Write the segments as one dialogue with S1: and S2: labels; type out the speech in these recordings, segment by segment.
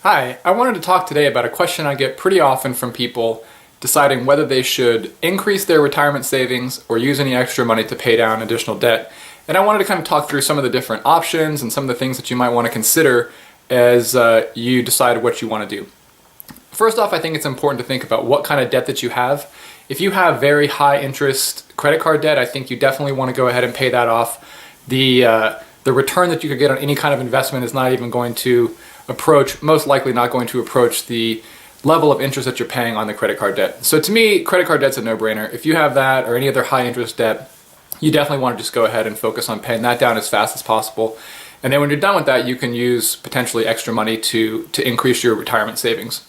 S1: Hi, I wanted to talk today about a question I get pretty often from people deciding whether they should increase their retirement savings or use any extra money to pay down additional debt. And I wanted to kind of talk through some of the different options and some of the things that you might want to consider as you decide what you want to do. First off, I think it's important to think about what kind of debt that you have. If you have very high interest credit card debt, I think you definitely want to go ahead and pay that off. The return that you could get on any kind of investment is not even going to most likely not going to approach the level of interest that you're paying on the credit card debt. So to me, credit card debt's a no-brainer. If you have that or any other high interest debt, you definitely want to just go ahead and focus on paying that down as fast as possible. And then when you're done with that, you can use potentially extra money to increase your retirement savings.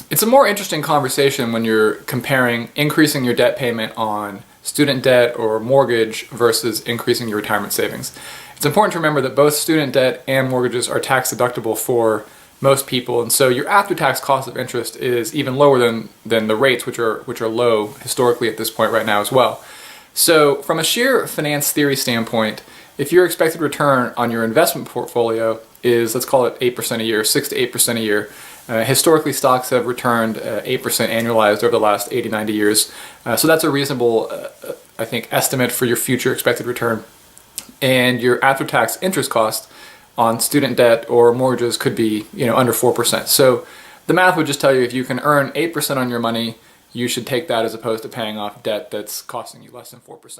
S1: It's a more interesting conversation when you're comparing increasing your debt payment on student debt or mortgage versus increasing your retirement savings. It's important to remember that both student debt and mortgages are tax deductible for most people, and so your after-tax cost of interest is even lower than the rates, which are low historically at this point right now as well. So from a sheer finance theory standpoint, if your expected return on your investment portfolio is, let's call it 8% a year, 6 to 8% a year, historically stocks have returned 8% annualized over the last 80, 90 years. So that's a reasonable, I think, estimate for your future expected return. And your after-tax interest cost on student debt or mortgages could be, under 4%. So the math would just tell you if you can earn 8% on your money, you should take that as opposed to paying off debt that's costing you less than 4%.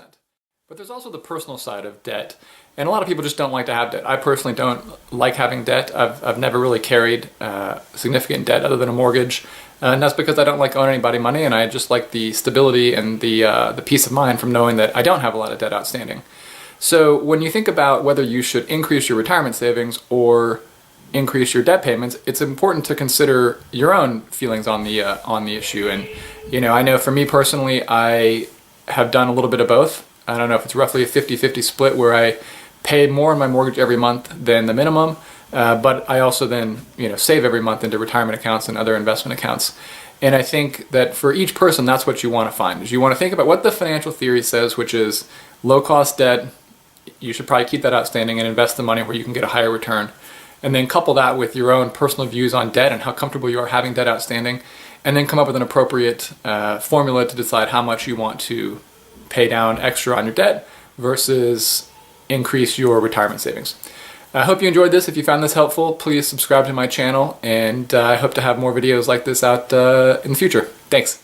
S1: But there's also the personal side of debt, and a lot of people just don't like to have debt. I personally don't like having debt. I've never really carried significant debt other than a mortgage, and that's because I don't like owing anybody money, and I just like the stability and the peace of mind from knowing that I don't have a lot of debt outstanding. So when you think about whether you should increase your retirement savings or increase your debt payments, it's important to consider your own feelings on the issue. And I know for me personally, I have done a little bit of both. I don't know if it's roughly a 50-50 split where I pay more on my mortgage every month than the minimum, but I also then save every month into retirement accounts and other investment accounts. And I think that for each person, that's what you want to find. Is you want to think about what the financial theory says, which is low-cost debt. You should probably keep that outstanding and invest the money where you can get a higher return. And then couple that with your own personal views on debt and how comfortable you are having debt outstanding, and then come up with an appropriate formula to decide how much you want to pay down extra on your debt versus increase your retirement savings. I hope you enjoyed this. If you found this helpful, please subscribe to my channel, and I hope to have more videos like this out in the future. Thanks.